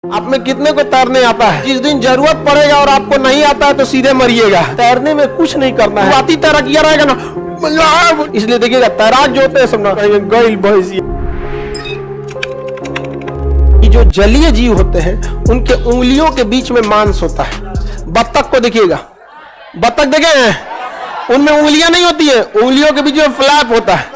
आप में कितने को तैरने आता है? जिस दिन जरूरत पड़ेगा और आपको नहीं आता है तो सीधे मरिएगा। तैरने में कुछ नहीं करना है, बाती तैराकिया रहेगा ना, इसलिए देखिएगा तैराक जो होते हैं सब ना गइल भैंसिया। जो जलीय जीव होते हैं उनके उंगलियों के बीच में मांस होता है। बत्तख को देखिएगा, बत्तख देखे हैं, उनमें उंगलियां नहीं होती है, उंगलियों के बीच में फ्लैप होता है,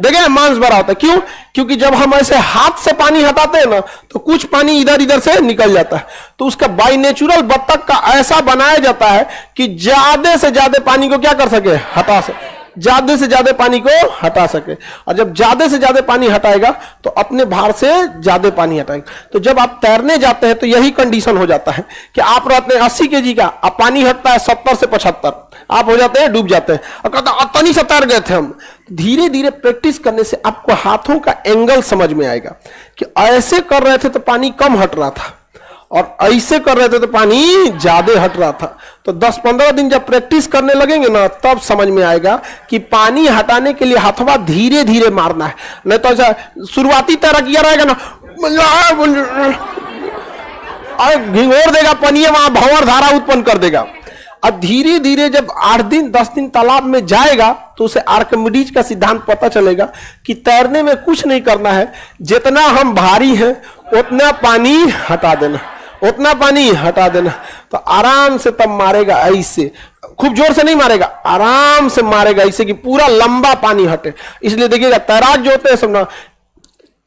देखे मांस भरा होता है। क्यों? क्योंकि जब हम ऐसे हाथ से पानी हटाते हैं ना तो कुछ पानी इधर इधर से निकल जाता है, तो उसका बाय नेचुरल बत्तख का ऐसा बनाया जाता है कि ज्यादा से ज्यादा पानी को क्या कर सके, हटा सके, ज्यादा से ज्यादा पानी को हटा सके। और जब ज्यादा से ज्यादा पानी हटाएगा तो अपने भार से ज्यादा पानी हटाएगा। तो जब आप तैरने जाते हैं तो यही कंडीशन हो जाता है कि आप रहते हैं 80 kg का, अब पानी हटता है 70 से 75, आप हो जाते हैं, डूब जाते हैं और कहते हैं अतनी से तैर गए थे हम। धीरे धीरे प्रैक्टिस करने से आपको हाथों का एंगल समझ में आएगा कि ऐसे कर रहे थे तो पानी कम हट रहा था और ऐसे कर रहे थे तो पानी ज्यादा हट रहा था। तो 10-15 दिन जब प्रैक्टिस करने लगेंगे ना तब समझ में आएगा कि पानी हटाने के लिए हथवा धीरे धीरे मारना है, नहीं तो ऐसा शुरुआती तैराकिया रहेगा ना, घिंगोर देगा पनिया, वहां भंवर धारा उत्पन्न कर देगा। अब धीरे धीरे जब 8 दिन 10 दिन तालाब में जाएगा तो उसे आर्किमिडीज का सिद्धांत पता चलेगा कि तैरने में कुछ नहीं करना है, जितना हम भारी हैं उतना पानी हटा देना, उतना पानी हटा देना। तो आराम से तब मारेगा, ऐसे खूब जोर से नहीं मारेगा, आराम से मारेगा ऐसे कि पूरा लंबा पानी हटे। इसलिए देखिएगा तैराक जो होते हैं सब ना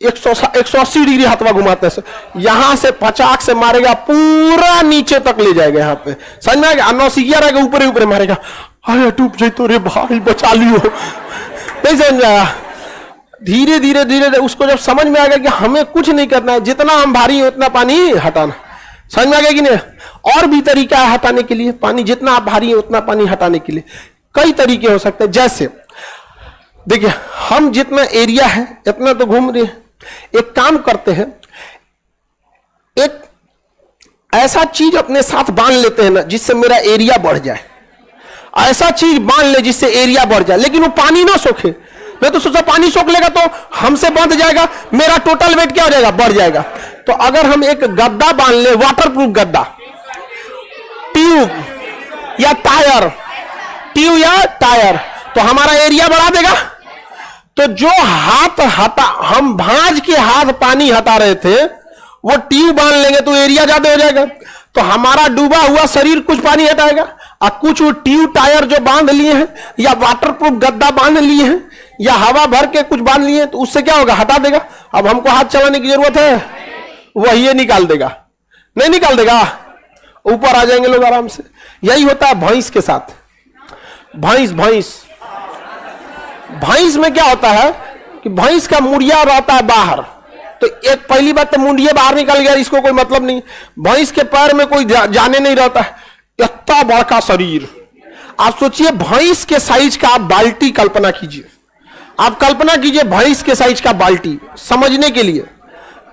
180 डिग्री हथवा घुमाते हैं, यहां से पचाक से मारेगा पूरा नीचे तक ले जाएगा, यहाँ पे समझ में आएगा। नौसिया रहेगा ऊपर ही ऊपर मारेगा, अरे डूब जाए तो रे भाई बचा लियो, नहीं समझ आया। धीरे धीरे धीरे उसको जब समझ में आएगा कि हमें कुछ नहीं करना है, जितना हम भारी है उतना पानी हटाना, समझ में आ गया कि नहीं। और भी तरीका है हटाने के लिए, पानी जितना आप भारी है उतना पानी हटाने के लिए कई तरीके हो सकते हैं। जैसे देखिए हम जितना एरिया है इतना तो घूम रहे हैं, एक काम करते हैं, एक ऐसा चीज अपने साथ बांध लेते हैं ना जिससे मेरा एरिया बढ़ जाए, ऐसा चीज बांध ले जिससे एरिया बढ़ जाए, लेकिन वो पानी ना सोखे। मैं तो सोचा पानी सोख लेगा तो हमसे बंध जाएगा, मेरा टोटल वेट क्या हो जाएगा, बढ़ जाएगा। तो अगर हम एक गद्दा बांध ले, वाटरप्रूफ गद्दा, ट्यूब या टायर, ट्यूब या टायर, तो हमारा एरिया बढ़ा देगा। तो जो हाथ हटा, हम भांज के हाथ पानी हटा रहे थे वो ट्यूब बांध लेंगे तो एरिया ज्यादा हो जाएगा, तो हमारा डूबा हुआ शरीर कुछ पानी हटाएगा। और कुछ ट्यूब टायर जो बांध लिए हैं या वाटरप्रूफ गद्दा बांध लिए हैं या हवा भर के कुछ बांध लिए हैं, तो उससे क्या होगा, हटा देगा। अब हमको हाथ चलाने की जरूरत है, वही ये निकाल देगा, नहीं निकाल देगा, ऊपर आ जाएंगे लोग आराम से। यही होता है भैंस के साथ। भैंस में क्या होता है कि भैंस का मुड़िया रहता है बाहर, तो एक पहली बात तो मुंडिया बाहर निकल गया, इसको कोई मतलब नहीं। भैंस के पैर में कोई जाने नहीं रहता है, इतना बड़ा का शरीर। आप सोचिए भैंस के साइज का आप बाल्टी कल्पना कीजिए, आप कल्पना कीजिए भैंस के साइज का बाल्टी, समझने के लिए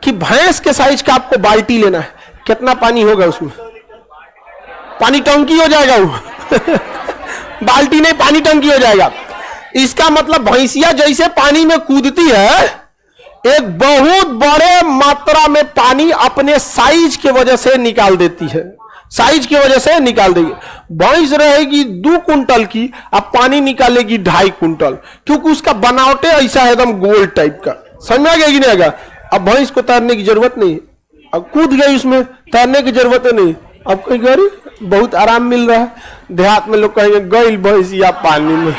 कि भैंस के साइज का आपको बाल्टी लेना है, कितना पानी होगा उसमें, पानी टंकी हो जाएगा वो बाल्टी नहीं, पानी टंकी हो जाएगा। इसका मतलब भैंसिया जैसे पानी में कूदती है, एक बहुत बड़े मात्रा में पानी अपने साइज की वजह से निकाल देती है, साइज की वजह से निकाल देगी। भैंस रहेगी 2 कुंटल की, अब पानी निकालेगी 2.5 कुंटल, क्योंकि उसका बनावटे ऐसा है एकदम गोल टाइप का, समझ में आ गया कि नहीं आएगा। अब भैंस को तैरने की जरूरत नहीं, अब कूद गई उसमें, तैरने की जरूरत नहीं। अब कहीं गई बहुत आराम मिल रहा है, देहात में लोग कहेंगे गई भैंसिया पानी में,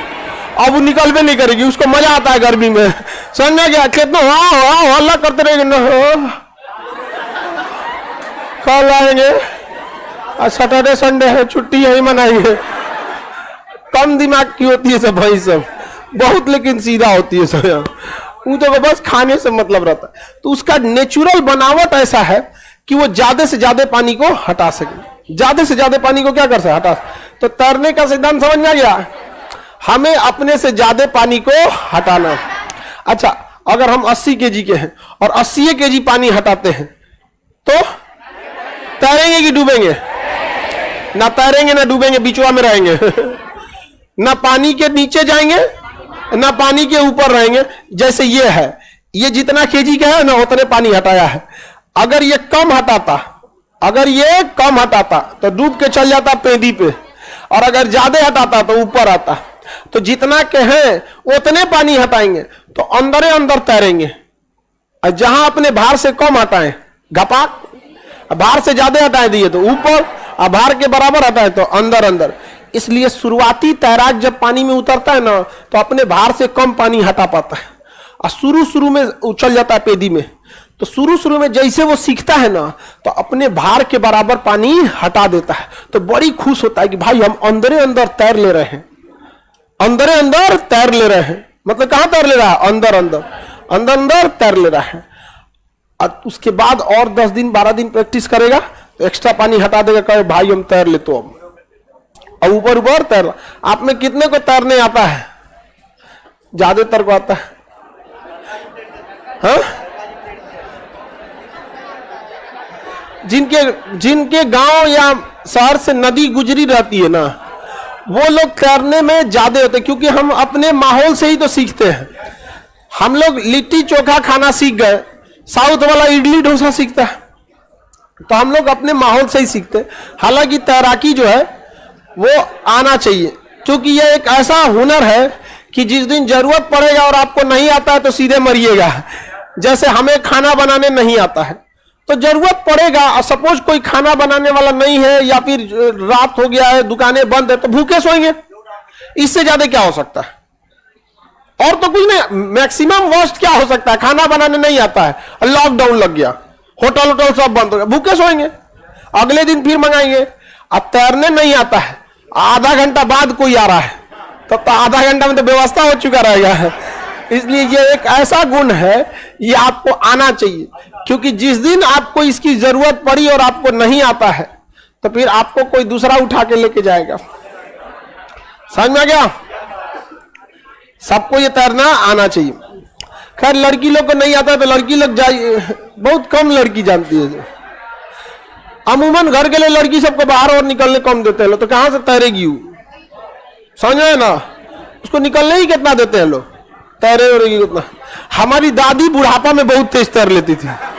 अब वो निकलवे नहीं करेगी, उसको मजा आता है गर्मी में, समझ में गया। कितना हल्ला करते रहेंगे ना, कल आएंगे, आज सैटरडे संडे है, छुट्टी है, मनाएंगे। कम दिमाग की होती है सब भाई, सब बहुत लेकिन सीधा होती है सब, वो तो बस खाने से मतलब रहता है। तो उसका नेचुरल बनावट ऐसा है कि वो ज्यादा से ज्यादा पानी को हटा सके, ज्यादा से ज्यादा पानी को क्या कर सके, हटा। तो तैरने का सिद्धांत समझ में आ गया, हमें अपने से ज्यादा पानी को हटाना। अच्छा, अगर हम 80 kg के हैं और 80 kg पानी हटाते हैं तो तैरेंगे कि डूबेंगे? ना तैरेंगे ना डूबेंगे, बीचवा में रहेंगे ना पानी के नीचे जाएंगे ना पानी के ऊपर रहेंगे। जैसे ये है, ये जितना kg का है ना उतने पानी हटाया है। अगर ये कम हटाता तो डूब के चल जाता पेदी पे, और अगर ज्यादा हटाता तो ऊपर आता। तो जितना के हैं उतने पानी हटाएंगे तो अंदर अंदर तैरेंगे, और जहां अपने भार से कम हटाएं घपाक, भार से ज्यादा हटाए दिए तो ऊपर, और भार के बराबर हटाए तो अंदर अंदर। इसलिए शुरुआती तैराक जब पानी में उतरता है ना तो अपने भार से कम पानी हटा पाता है, और शुरू में उछल जाता है पेदी में। तो शुरू में जैसे वो सीखता है ना तो अपने भार के बराबर पानी हटा देता है, तो बड़ी खुश होता है कि भाई हम अंदर अंदर तैर ले रहे हैं, अंदर अंदर तैर ले रहे हैं। मतलब कहां तैर ले रहा है? अंदर अंदर तैर ले रहा है। और उसके बाद और 10 दिन 12 दिन प्रैक्टिस करेगा तो एक्स्ट्रा पानी हटा देगा, कहे भाई हम तैर ले। तो अब ऊपर तैर। आप में कितने को तैरने आता है? ज्यादातर को आता है? हाँ? जिनके गांव या शहर से नदी गुजरी रहती है ना, वो लोग तैरने में ज्यादा होते, क्योंकि हम अपने माहौल से ही तो सीखते हैं। हम लोग लिट्टी चोखा खाना सीख गए, साउथ वाला इडली डोसा सीखता है, तो हम लोग अपने माहौल से ही सीखते हैं। हालांकि तैराकी जो है वो आना चाहिए, क्योंकि यह एक ऐसा हुनर है कि जिस दिन जरूरत पड़ेगा और आपको नहीं आता है तो सीधे मरिएगा। जैसे हमें खाना बनाने नहीं आता है तो जरूरत पड़ेगा, और सपोज कोई खाना बनाने वाला नहीं है या फिर रात हो गया है, दुकानें बंद है, तो भूखे सोएंगे। इससे ज्यादा क्या हो सकता है? और तो कुछ नहीं। मैक्सिमम वर्स्ट क्या हो सकता है? खाना बनाने नहीं आता है, लॉकडाउन लग गया, होटल सब बंद हो गया, भूखे सोएंगे, अगले दिन फिर मंगाएंगे। अब तैरने नहीं आता है, आधा घंटा बाद कोई आ रहा है, तब तो आधा घंटा में तो व्यवस्था हो चुका रहेगा। इसलिए ये एक ऐसा गुण है, ये आपको आना चाहिए, क्योंकि जिस दिन आपको इसकी जरूरत पड़ी और आपको नहीं आता है तो फिर आपको कोई दूसरा उठा के लेके जाएगा। समझ में आ गया? सबको ये तैरना आना चाहिए। खैर लड़की लोग को नहीं आता तो लड़की लोग बहुत कम लड़की जानती है। अमूमन घर के लिए लड़की सबको बाहर और निकलने कम देते हैं लोग, तो कहां से तैरेगी वो? समझ में ना? उसको निकलने ही कितना देते हैं लोग, तैरे उरेगी उतना। हमारी दादी बुढ़ापा में बहुत तेज तैर लेती थी।